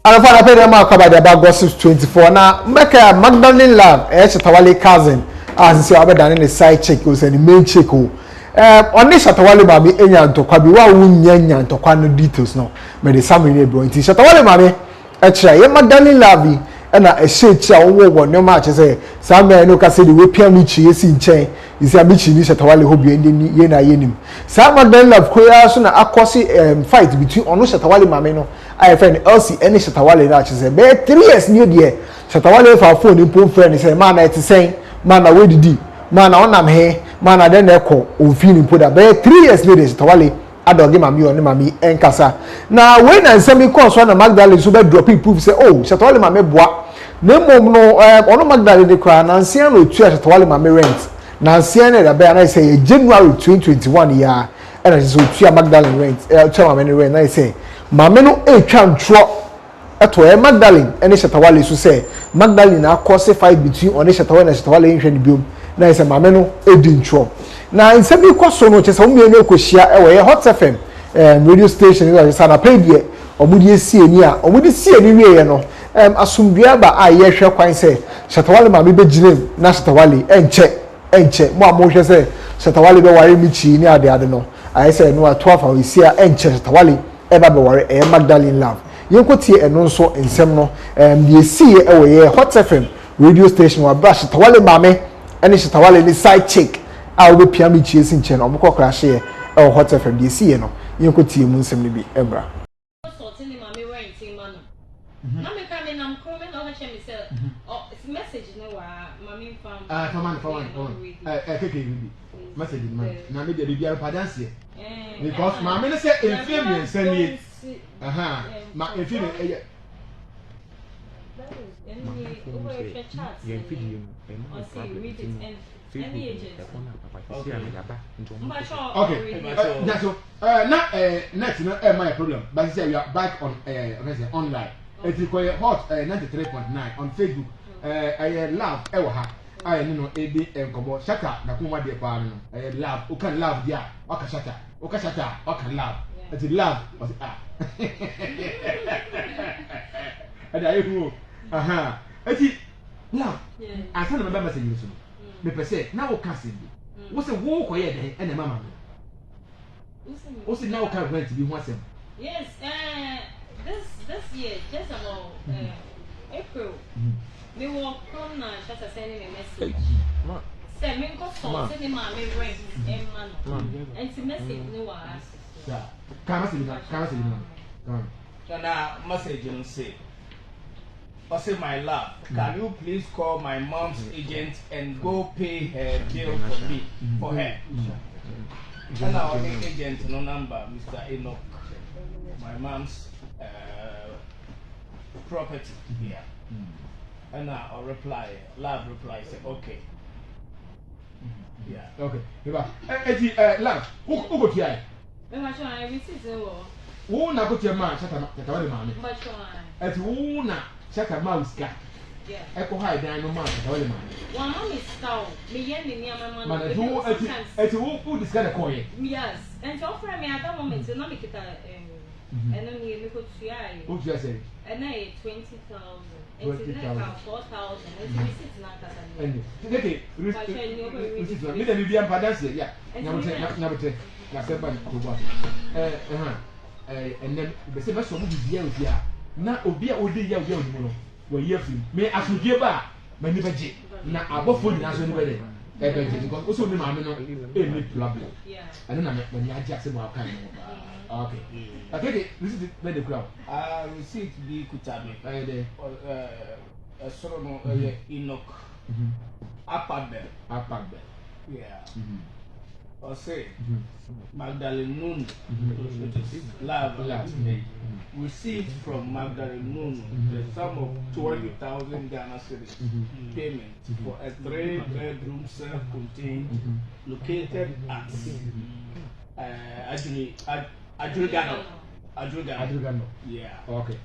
Alafa na pede ma kwaba de ba gossip 24 na Mecca Magdalene Love Shatawale cousin as say abedane ne side chick o say the main chick o oni Shatawale mami enya ntokwa bi wa wunya ntokwa no details no me de samuel e bro nti Shatawale mami kira ye Magdalene Love na ehyechi a wo no ma che say samuel no ka say the we pia mi chi esi nchen isi amichi ni Shatawale ho bi ndi ye na ye nim sa Magdalene Love koya so na akosi fight between ono Shatawale mami no I friend Elsie any Shatawale na say be 3 years new there Shatawale for phone impo friend say man na say man na we didi man na onam he man na den ekọ ofin impo da be 3 years new there Shatawale adogi mami oni mami enkasa na we na nsemi course na Magdalene so be drop proof say oh Shatawale mami boa na mom no ono Magdalene de kwa na nsia no tu Shatawale mami rent na nsia na da be na say January 2021 ya na so tu Magdalene rent tu mami rent na say mame no etwa ntro eto Magdalene ene Shatawale so say Magdalene na cause fight between one Shatawale and Shatawale nhwe ne biom na say mame no edi ntro na nsabi kwaso no chese omo ene ekohia e Hot FM radio station ni say na play die omudi esi eni a omudi si eni wie no asumdua ba a ye hwe kwan say Shatawale mame be ginem na Shatawale enche mo amohwe say Shatawale be ware michi ni ade no aye say no atoafa we si a enche Shatawale eba be ware Magdalene Love yenkotie eno nso ensem no de esi ye Hot FM radio station wa bra Shatawale mame ene Shatawale ni side chick a wo be pia mi chie si nche no omko crash ye Hot FM de esi ye no yenkotie mu nsem ne bi embra so tini mame wa ntin ma no na me ka me nam kro me na o che me say oh message no wa mame fam keke bi message man na me de bia padanse because mama ne say enfie mi nsani ma enfie me okay that's so next no my problem but say we are back on online it is called Hot 93.9 on Facebook love ha I no ebi enkomo shaka na kuma de pa no love o kan love dia o ka shaka o kan love it love o ada yehu eti love asa na me ba message so me pese na o ka se bi wo se wo ko ye den e na mama no o se na o ka rent bi ho asem yes this year just about April me walk from na just sending a message. Say me go so say my me rent man. And the message no was. Yeah. Can message no. Can message you say. I say my love, can you please call my mom's agent and go pay her bill for me for her? And our agent no number Mr. Enoch. My mom's property here. And I'll reply, love reply, say, okay. Yeah. Okay. Love, who go to you? I receive the who na go to your man, Shatawale mame. At who na Shata mouse cat. Yeah. Echo high down no man, Shatawale mame. One mom is cow, me yen me my man. Who this kind of coin? Yes. And so for me at that moment, no me kita and then we go to I. What you say? And I 20,000. It's like 4,000. It's receipt na kasa. And okay, receipt. Me dey be am padas ya. Nyamete. Na se ba ko ba. And then be say be so mu bibia ofia. Na obi a odi ya obi onimu no. Wa ye fi. Me asodie ba mani baje. Na abofo ni na so ni be dey. Because also the mama no any problem. Yeah. And then when you ask them how kind. Okay. Okay, receipt where the crowd. Receipt be kutabe. There. Sort no Enoch. Apagbe. Yeah. Or say Magdalene Noon. Love. Received from Magdalene Noon the sum of 20,000 Ghana cedis payment for a 3-bedroom self-contained located at Adrigano. Yeah. Okay.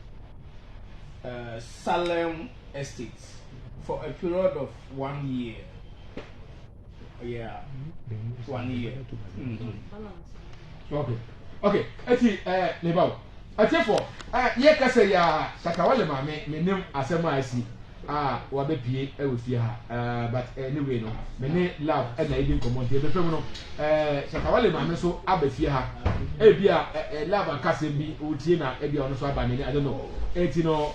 Salem Estates for a period of 1 year. Yeah. 1 year. Okay. Okay. Eti Nebao. Atefo ye kasa ya Shatawale mame menim asem a asi wabe pie e we fie ha but anyway no me ne love e na edin comment e be pem no Shatawale mame so abafie ha e bia love akase bi otie na e bia ono so aba ne I don't know eti no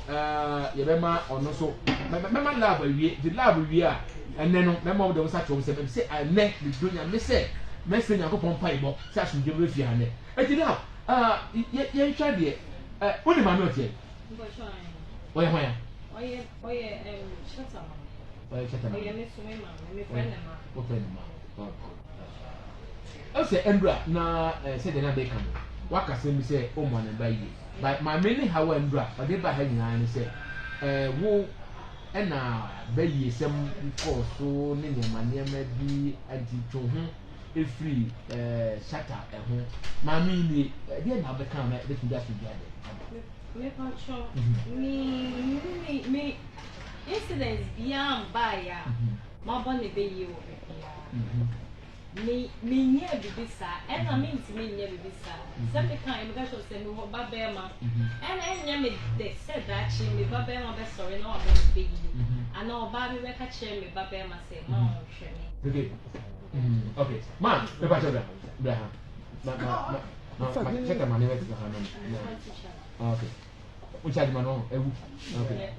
ye be ma ono so mema love awie the love wie a enne no mema dem sa twom se me se enne the dunya me se message yakopon paibo se asundwe be fie ha ne eti love ye twa de woni ma no tie oye hoya oye shata ma oye shata ma oye me sume ma me friend ma o friend ma o se endra na se de na be kan waka se mi se o mo na ba yi but my many how endra o de ba ha nyina ni se wo na ba yi sem ko so ne ne ma bi anti to ho efiri shata ho ma mi ni de na be kan na de tunda so dia de me pacho me incidents beyond baya ma bonne be yi wo me nye bibisa and I mean to me nye bibisa some kind of go say no ba be ma and nye me they said that she me ba be ma be sorry no about be yi and no ba me ka che me ba be ma say ma hwe me okay okay man me pacho da ha ma check the money with the hand okay o charge man no ewu okay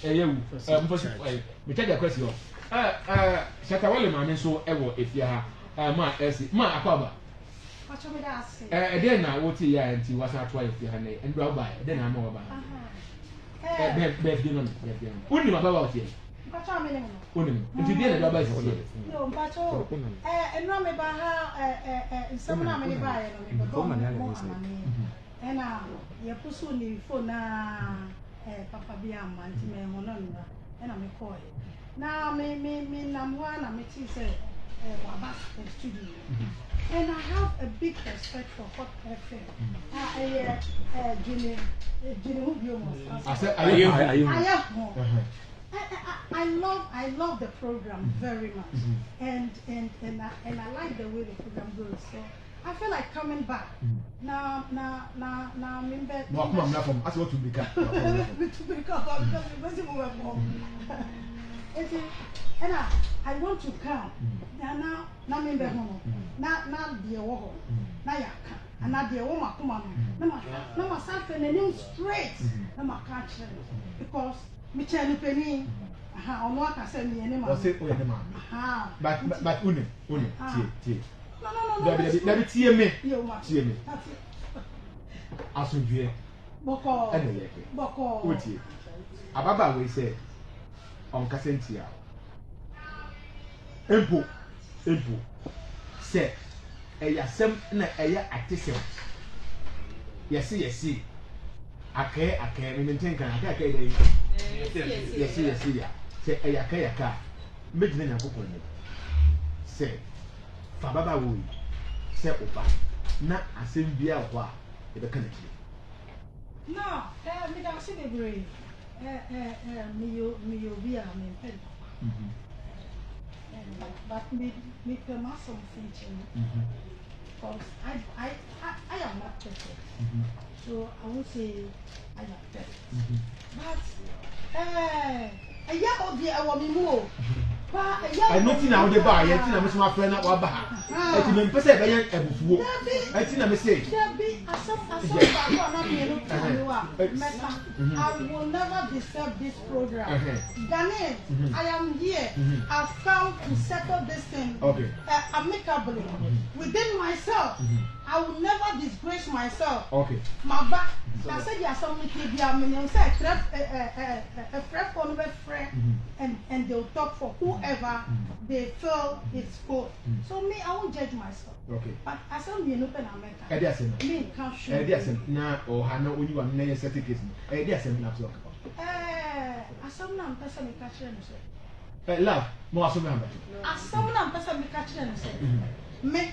ewu mfosi me check the question Shatawale mame so ewo efia ha ma esi ma akwaba pacho me da ase de na woti ya nti wasa to efia ha ne ndra ba de na ma oba be fi no uni ma baba woti pacho me ne mo uni nti de na ba si yo pacho enra me ba ha nsem na me ne ba ye no me ko ma ne na ye pusu ni phone na papa bi amma nti me ho no nra na me call now me nam one na me see say waba studio and I have a big respect for Hot FM Jimmy who you I said I love the program very much and I like the way the program goes so I feel like coming back now I'm in bed no come on from as what to become and I want to come. Now me be hono. Na de wo na ya ka. Na de wo makoma no. Na ma safe na nim straight. Na ma ka chere. Because me chenu pani. Ono aka say me ene ma. O say o ene ma. But uni tie. No. Dabi tie me. Tie me. Asundue. Boko. Ene yeke. Boko. O tie. Ababa we say on Casentia. Empo say eya sem na eya atesem yesi ake me maintain kan ake dey yesi ya say eya ka medina nyakopon ni say fa baba wo say oba na asem bia ho a e be kan akire no me da se bebre me yo bia me pen but me can have some feature because I am not perfect so I won't say I am perfect but yeah obi I want me more but yeah I know now the bar yet na me so afre na wa ba eti me pese be yan ebufuo eti na me say there be asam I will never disturb this program Ghanaian I am here I've come to settle this thing amicably within myself I will never disgrace myself my back I said yeah some be say a friend for no friend and they'll talk for whoever they feel it's good so me I won't judge myself but I said me no pen America me can't show na o hana oni wa na certificate dey asem na talk asam na mpesa me ka kire no say love mo asem na asam na mpesa me ka kire no say me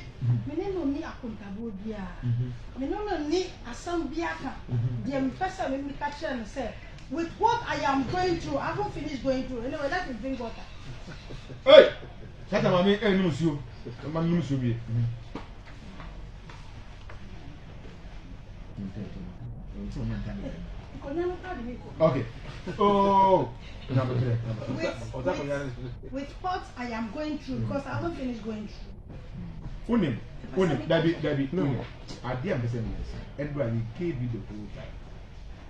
no ni akontabo bia me no ni asam bia ka dey mpesa me ka kire no say with what I am going through I haven't finished going through anyway let me drink water hey tata mami no suo mami no suo bi so man time. Okay. Oh. With what I am going through, because I haven't finished going through. Unim, Debbie, no. I didn't be saying this. Everybody gave you the whole time.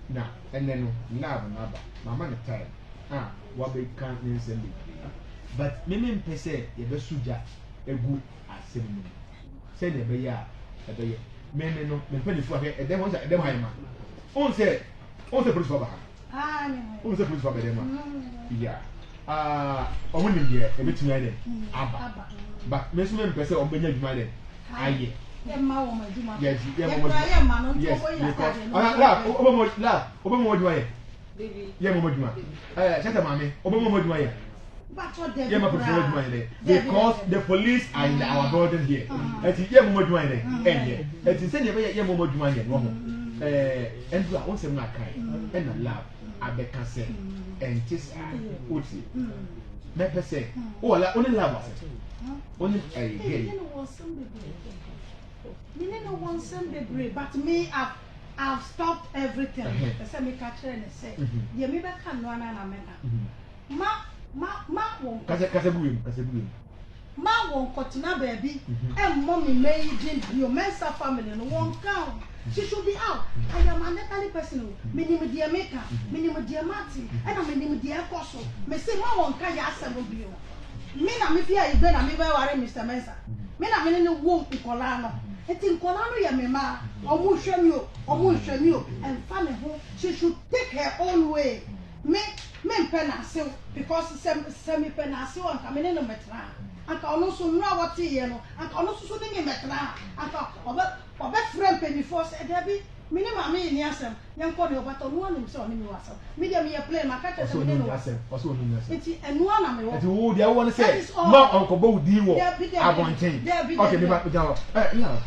Now, and then love another. My man time. What they can't send it. But Mimim Pese, a besuja, a good as sending. Send a beya, a beya. Men no, the penny for her, and then was a demo. On say, on the police for her. On the police for them. Yeah. Omunim here, a bit too Abba. But Miss Mim Pese or Benjamin Madden. Aye. Yes, yes, because the police are in our building here. And once a man and a love, I beg consent and just would see. Never say, oh, I only love us. Only a gay. But me, I've stopped everything. The semi catcher and say, "Yeah, me back can run and Ma won't. Ma won't continue, baby. And mommy made your Mensa family and won't count. She should be out. I am a mentally person. Minimum dear maker, minimum dear Marty, and a minimum dear apostle. May say, Ma won't carry us and will be. Mina, me fear you better, me worry, Mr. Mensa. Mina, me won't be Colano. It's in Colano, ya mema, or won't show you, and family home. She should take her own way. Me penasio, because semi penasio and coming in a metra. And can also know what tea, and can also sing a metra. And can friend penny force a Debbie. Minimum me in Yasam, young Connie, but on one himself in Yasam. Medium, you play my cat as a minimum. It's and one of me. Who they want to say, no, Uncle Bo, deal. I want to change. Okay, no.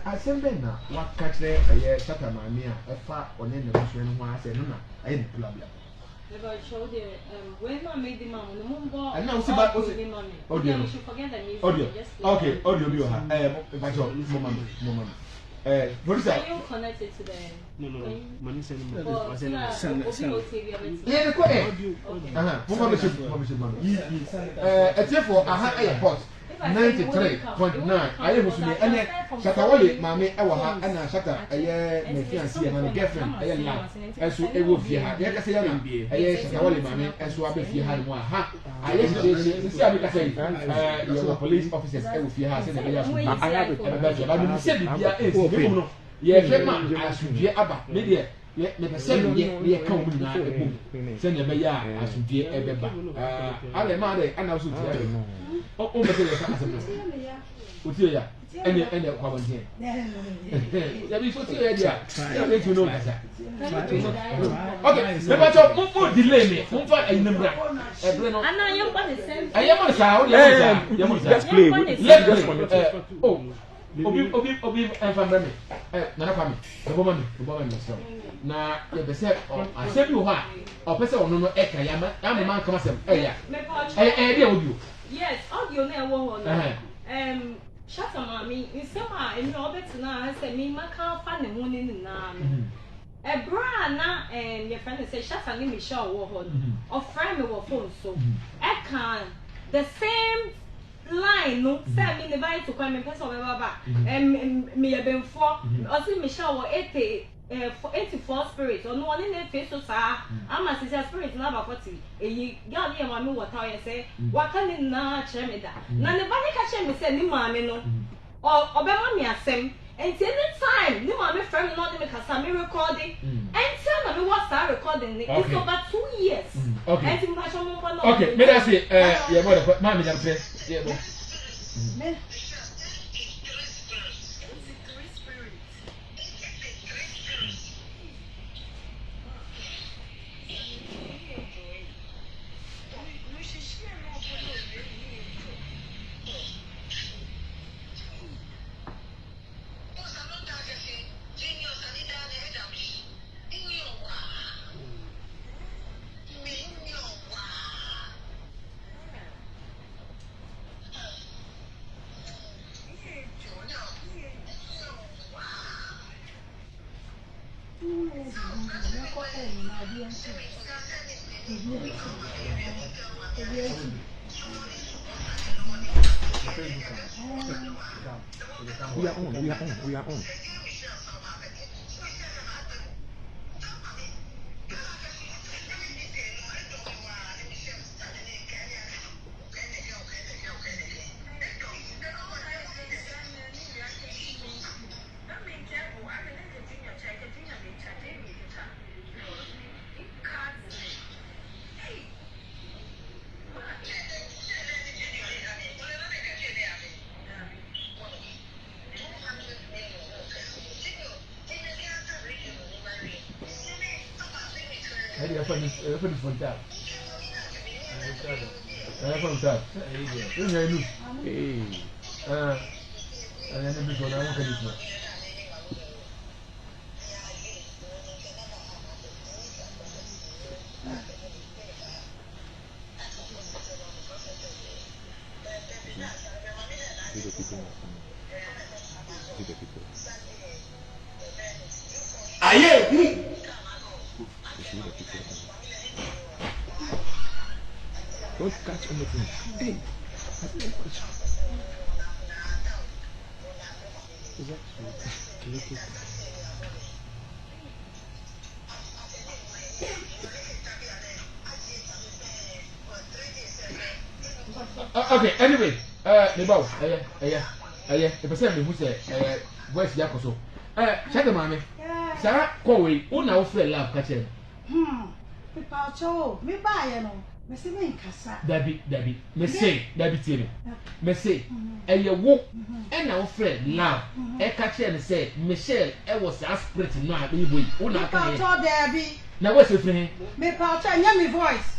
I send them now. What catch there? A year, shut up, my mere, a far on any mission. One said, no, I ain't club. I showed you when I made the mom, the moon ball. And now, see about what's it? Audio, you should forget the music. Audio. Okay, audio, you have. Moment. What is that? Are you connected to the. No. Money sending. Yeah, the audio. 93.9 aye husuni ene shata wale mame ewo ha ana shata aye me fiancé na girlfriend aye la esu ewo fie ha ye kase yare aye shata wale mame esu abe fie ha mo ha aye sisi abi kase your police officers ewo fie ha se na ya su ba bi se bibia esi bi no ye hwe ma asudie aba me de me pese ye kan mu na ebo se na be ya asudie ebeba ale ma de ana so tie oh, me tell you something. What's your ya? Any problem here? Yeah, we should see you there. I let you know that. Okay, never talk. Delay me. Move for a number. And I am on the same. I am on the sound. Just play. Oh, Obi, and family. Nana family. The woman yourself. Now, the set I said you are. Or person or no, Eka, I'm a man come myself. Yes, audio na wo ho. Shut up, mommy. In some in Robert na I said me ma kan fa ne ho ni na me. E bra na your friend say shut up me show wo ho. Of friend me wo phone so. E can the same line no say me ne buy to come me person we baba. Me e benfo. O say me show wo 84 spirit or no one in the face so sa ama sister spirit na ba 40 eyi girl ye ma me water ye say waka ni na chere me da na ne ba ne ka chere me say ni ma me no obema me asem enti anytime ni ma me friend no de me kasa me recording enti na me was recording it's over 2 years enti ma show mo no okay me that say yeah mother ma me jam say yeah bo We are on. I find this from that. I from that. Hey. And then because I want to do this. See the people. See the people. Aye. See the people. Don't catch anything. Hey. Is that true? Look at Okay, anyway, Nebo, the person who said, where's Yakoso? Check the mommy. Sarah, Cowie, who now feel love catching. Pipacho, me buy, you know. Me say me kasa. Debbie, me say, Timmy. Me say, and you walk, and now friend, love, catch and say, Michelle, I was aspirating now, we will not Pipacho, Debbie. Now, what's your friend? Me Pipacho, and yummy voice.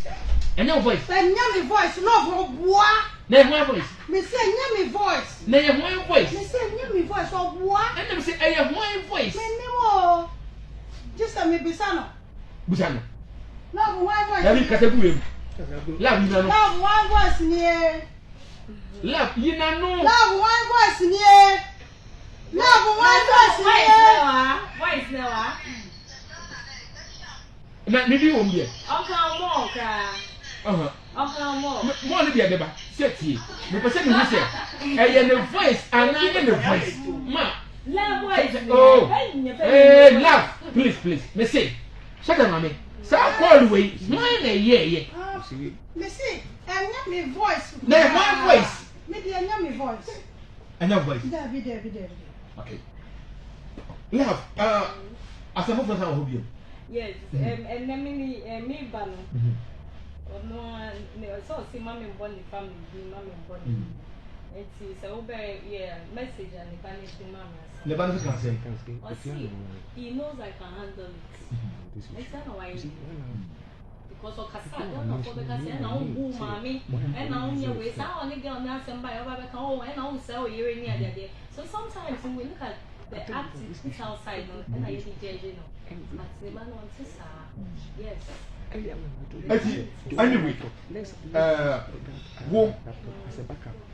And your voice. And yummy voice, no, what? Name my voice. Me say yummy voice. Name my voice. Me say yummy voice, or what? And them say, I have my voice. Me nemo. Just a me bisano. Busano. No, one voice. Debbie, Casabu. Love, you know. Love, one voice near. Love, you know. Love, one voice near. Love, one voice near. Why is there? Na maybe won't be. Uncle Walk. Uncle Walk. More than the other. Set here. The person who said, I am the voice, and I am the voice. Ma. Love, voice. Oh, hey, love. Please. Me say, shut up, mommy. So I call away. Smile, yeah. Me see, and yummy voice. Name my voice. Me the yummy voice. And your voice. Debbie. Okay. Love, as a move for some of you. Yes, and then me ban. No, so see, mommy born the family, mommy born. It's a message and the family to mama. Lebanon can say. Or see, he knows I can handle it. It's not why. Because of Casa, don't know for the Casa, and now who mommy, and now your ways. I only get on that somebody, and I'll sell you in the day. So sometimes when we look at the activities outside, and I see JJ, but the man wants to say, yes. Anyway, wo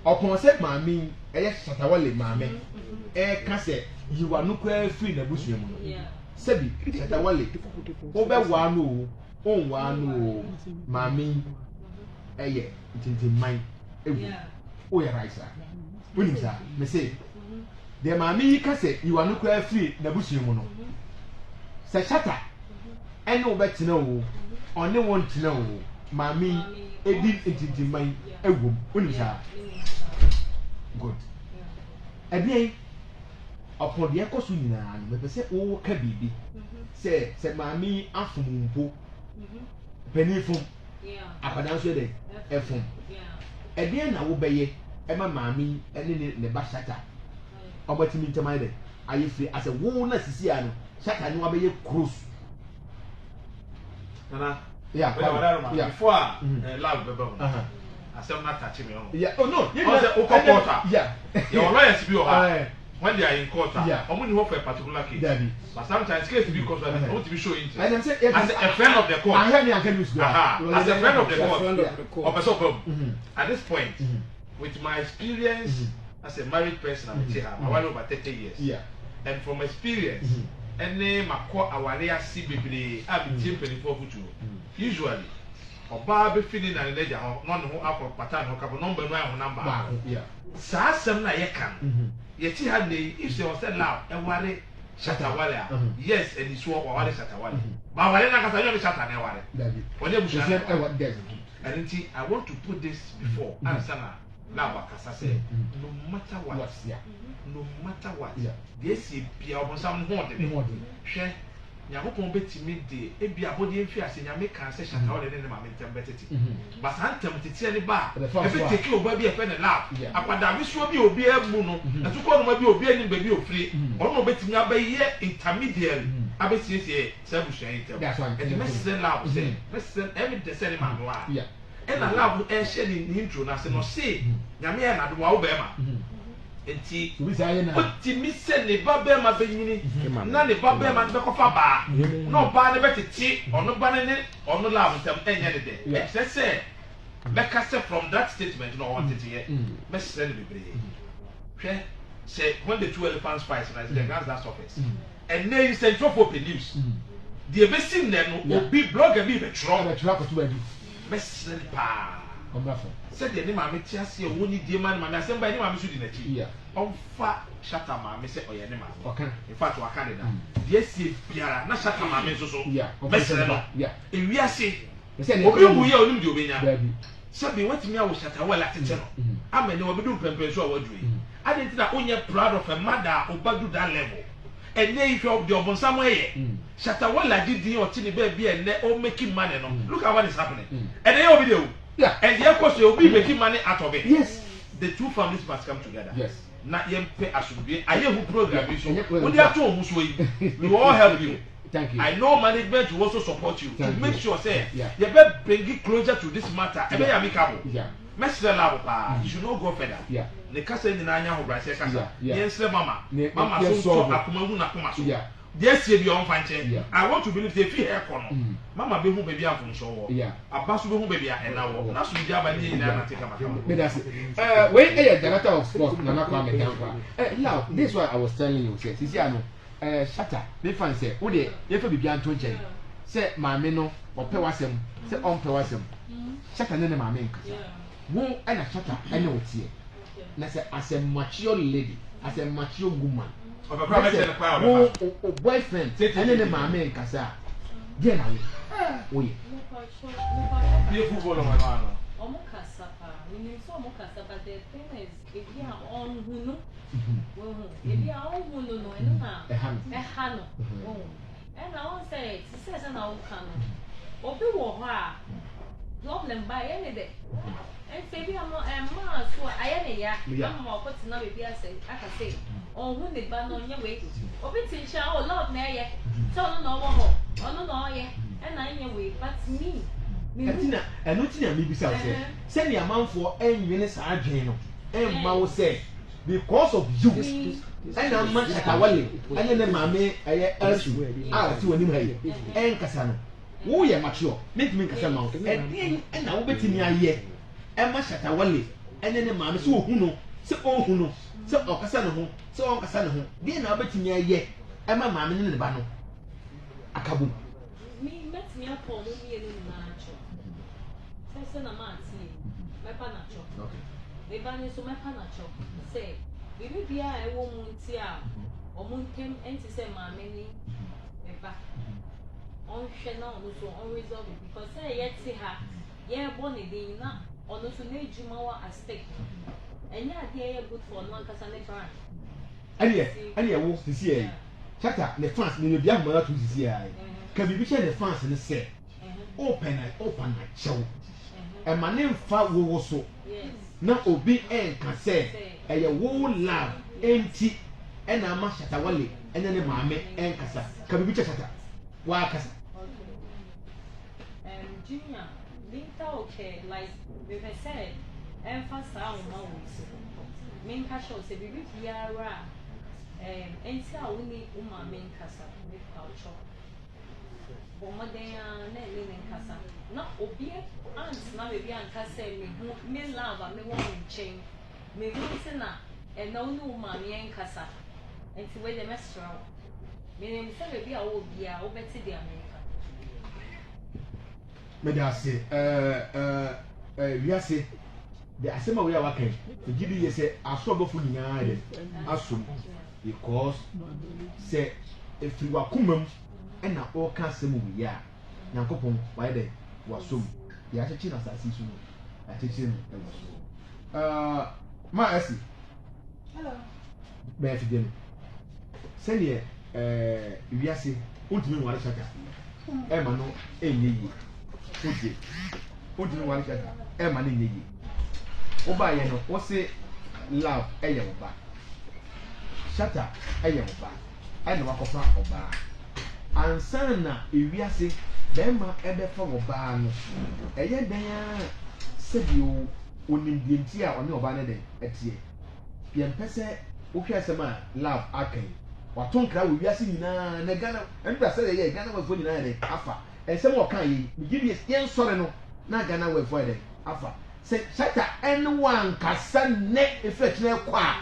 upon said mammy, Shatawale mammy, Cassette, you are no queer free the bush. Sebi, Shatawale, over one, mammy, it is in mine. Oh, yeah, right, sir. When sir, me say, the mammy cassette, you are no queer free the bush. Say, shatter, and no better know. Only want to know, Mammy, a deep into my room. Good. Again, upon the echo swing, but say, oh, Kabi, say, Mammy, afternoon, penny from a financial day, a phone. Again, I will obey Emma Mammy, and in the bashata. Or what you mean to my day? Are you free as a woman, Siciano? Shut I know obey cruise. Yeah, before love bebo. I said not touching me on. Yeah, oh no, yeah. Your lawyers be when they are in court. Yeah, only hope for a particular case. But sometimes case because I want to be showing interest. And say, as a friend of the court. I hear me and can use as a friend of the court. At this point, with my experience as a married person, I'm here. I want over 30 years. Yeah, and from experience. ɛne makɔ aware ase bebree a bi tie mpanyinfoɔ fotuo usually ɔbaa bɛfi ne na ne n'agya hɔ na ɔne ho akɔ pata ne ho kapɔ nɔmba no ayɛ ho namba baako saa asɛm na yɛka no yɛti ha ne yi if sɛ ɔsɛ law ɛware shatawale a yes ɛni so ɔware shatawale ba aware na kasa yɛ ɔne shata na ɛware ɔne abusua na ɛware ɛno nti I want to put this before ansa na law akasa sɛ no matter what no matter what deɛ si bia ɔbɔnsam no ho ɔde ne hwɛ nyakopɔn bɛtumi de ebi abɔdeɛ mfi ase nyame kan sɛ shatawale ne ne maame ntɛm bɛtete basa ntɛm teteɛ ne ba ebi teki ɔba bi ɛfɛ ne lab akwadaa suo bi obi amu no ɛtukɔ noma bi obi anim baabi ofiri ɔno obɛtumi abɛyɛ intermediary abɛsiesie sɛ abusua yi ntɛm ɛdi mɛsisɛ lab sɛ mɛsisɛ ɛmi de sɛ ne maame wa ɛna lab ɛhyɛ ne intro na sɛ no se nyame yɛ na do wa wo bɛɛma enti otimi sɛ ne ba bɛɛma bɛnyini na ne ba bɛɛma no bɛkɔfa baa na ɔbaa no bɛtete ɔno ba no ne ɔno lab ntam ɛnyɛ ne dɛ ɛkyerɛ sɛ bɛka sɛ from that statement na ɔwɔ teteyɛ bɛsrɛ no bebree hwɛ sɛ when the two elephants fight na the guns that surface ɛnɛ yi sɛ ntwɔfoɔ pɛ news deɛ bɛsi nnɛ no obi blogger bi bɛtwerɛ bɛsrɛ no paa sɛdeɛ ne maame te ase a wɔn ni die ma ne maame asɛm ba ne maame so di n'akyi ɔmfa shata maame sɛ ɔyɛ ne maame in fact waka ne da deɛ sie biara na shata maame nso so bɛsrɛ no ewiase obi wu yɛ onim deɛ obenya sɛbi watumi awo shata wala tete no ama ne wɔbɛdu mpɛmpɛn so a wɔaduru yi ade nti na wonyɛ proud of a mother a ɔbɛdu that level ɛnɛ yi hwɛ deɛ ɔbɔnsam ɛyɛ shata wala gye din ɔte ne baabi ɛnɛ ɔmaking money no look at what is happening ɛnɛ yɛ obi de o. Yeah. And the course will be making money out of it. Yes. The two families must come together. Yes. Not yempe asubie. I who program you. When they are two we will all help you. Thank you. I know management will also support you to make sure say you better bring it closer to this matter. Ebe amicable. Yeah. Mesre la pa. You should not go further. Yeah. Ne kasa ni na anya ho bra se kasa. Yense mama. Mama so akoma hu na akoma so. Yeah. Yes, you be on fanche. I want to believe they feel air corner. Mama be who baby am from show. Yeah. Abasu be who baby and now. Na so dia ba ni na take am. Me that's it. When a director of sports na Kwame Dankwa. Now, this is what I was telling you. Say, sisi ano. Shata. Me fan say, wo de ye fa bibi anto nchen. Say maame no ope wasem. Say on pe wasem. Shata ne maame nkasa. Wo na shata ene otie. Na say as a mature lady, as a mature woman. Boyfriend and then the mamma nkasa dear na we you football on my omo kasa pa we need so omo kasa but the thing is if you are on hunu if you are on hunu no eno na e no and I won't say it says na o kan obi wo ho a problem by any day and say bi am ma so ayene ya am ma okoti na be ase aka say on who the ban on your way. Open oh love na ye. So no ho. Oh no ye. And I your way, but me. Katina, and not in a maybe say. Send your man for any minutes no. And ma say because of you. And I'm much at our and then mammy I ask you out to anyway. And Casano. Oh, yeah, mature. Make me Casano. And now bet me a year. And much at our and then the mammy so who know. So who know. So okasa no ho so onkasa no ho bi na obetimi aye e ma maame ne ba no akabo mi metimi apɔ mo mi enu na acho se na ma ati me pa na cho okay me ba ni so me pa na cho say bibi bia e wo mu nti a omo ntem enti se maame ni me ba on hwe na ono so on resolve it because say ye ti ha ye bo ne din na ono so na ejuma wa astake. And yeah, good for one person. And yeah, wolf to see. Chata, the fans may be a mother to see. Can be the fans and say, open my show. And my name far will so. Now, Obi and can say, a whole love empty and a mash at a wally and then a mamma and Casa. Can be Chata. Why, Casa? Junior, Linta okay, like we said. Emphasize on how main cashier say bibi biara enti a woni uma main kasa me culture bomoden na le main kasa na obi aunt na be bi anka say me love me won nchen me hu say na na woni uma main kasa enti we the mestra meaning say baby a wo bia wo beti the America. Me da say we are say the asema we are working the gidi ye say asobofo nyina de asom because say if you are kumam and na all can say we ya nyankopon why de wasom ya chechi na sasi so no chechi no ma asi hello be fi dem say the we are say untimi wale chaka ma no enye yi untimi wale chaka ma no enye yi oba ye no wo say love eye oba shata eye oba ai na wakofa oba ansan na ewiase bema ebe fa oba no eye dan a sebi onimdienti a one oba ne den etie ye mpese wo hwe asema love akan waton kra wo wiase nyina na gana enda se ye gana wafo nyina ne afa ensem o kan yi give ye nsore no na gana wafo den afa se shata anyone kasa ne effect na kwa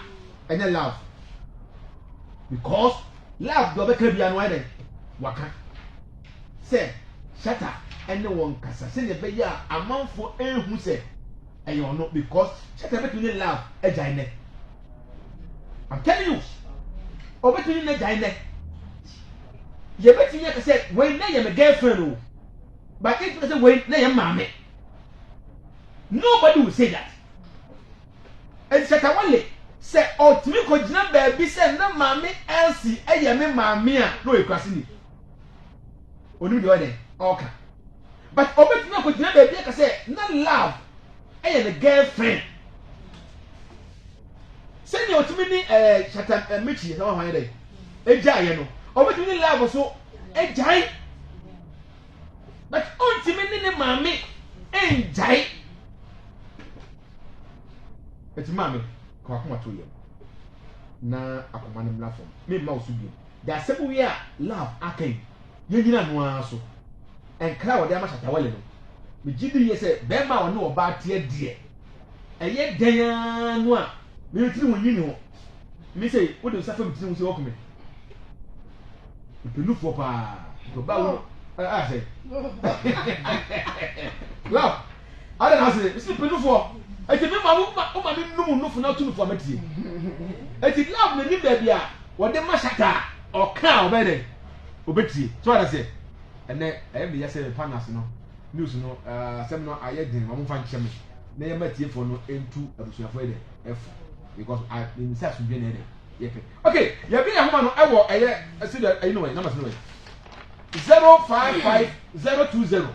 enya love because love do be ka bia no ide waka se shata anyone kasa se ne be ya amanfo ehu se eyo no because shata be to love ejai ne I'm telling you obetini na jai ne ye betini ka se we na ye me girlfriend o but if you say we na ye mama nobody will say that. And Shatawale say, "Oh, to me, Kojina baby say no mommy Elsie, me mamia no equasini." Onu the other, okay. But obet me Kojina baby can say no love, the girlfriend. Say you to me Shatan Michi, how high day. Ejai no. Obet me love so ejai. But ultimately the mommy ejai. Eti mame kwa kuma to yem na akoma ne mlafom me ma osu bi da sebu wi a love akai ye nyina no aso enkra wo de ama Shatawale no me gidi ye se be ma wo ne oba tie de eye dan no a me tiri won nyini ho me say wo de safa me tiri won se wokume pelu fo pa to ba wo say love ada na say me pelu fo eti me ma wo mi numu nufu na tunu fo amatie eti love na ni baby a wo de ma Shata o kan obede obetie so ada say ene be ya say panas no news no sem no aye din mo fa nche me na ye matie fo no entu abusuafo ede f because I in say so bi na ede ye okay ye bi ya homa no ewo eye asido ayi no we number no we 055 020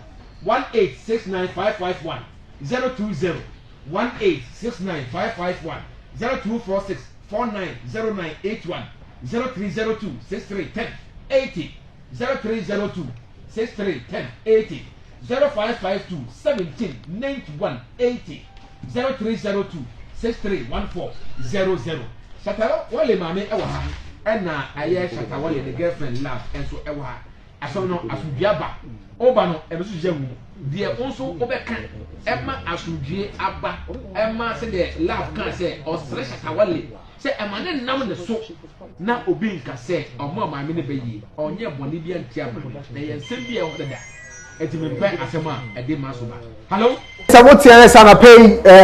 1869551 020 1869551 0246 490981 0302 6310 80 0302 6310 80 0552 17 91 80 0302 6314 Shatawale mame ewa ha ena aye Shatawale the girlfriend love enso ewa ha aso no asubiaba oba no ebesu jawu die onso obeka ema asudie aba ema se de love kan se osre Shatawale se ema ne nam ne so na obi nka se omo maame ne beyi onye bone bia ntia ma na ye nsem bia ho dada eti me pe asema ede ma so ba hello sabotia sana pay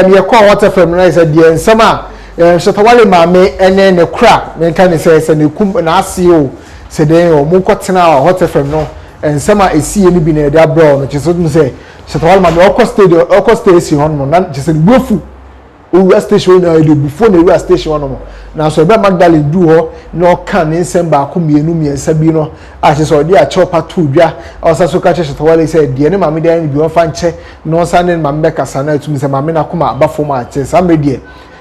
me call water from na se de nsema Shatawale maame ene ne kra me kan se ne kum na asio se de o mu kotena water from no nsema esi eni bi na de abro no chiso dum se Shatawale maame okọ station hon na chise gbofu o station na de before na station hon na so be Magdalene du ho na oka ne nsem ba ko mienu miensa bi no a chise odi a chopa to dwa osa so ka Shatawale se de ne maame de bi on fa nche no sa ne maame be kasa na tumi se maame na kuma abafo ma che sa me de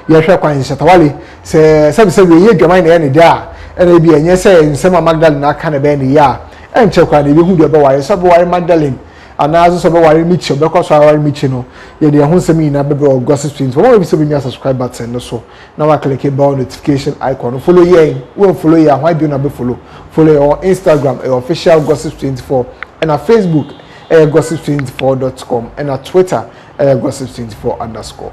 ye hwe kwan Shatawale se sabi ye dwaman na ye ne da ene bi enye se nsem Magdalene aka na be ne ya enche kwa ne bi hu de be ware so be ware Magdalene anazo so be ware michi be ko so ware michi no ye de ho nsem ina be be gossip streams won be so be subscribe button no so na wa click bell notification icon follow ye won follow ye why be na be follow your Instagram official gossip 24 and our Facebook gossip24.com and our Twitter gossip24_.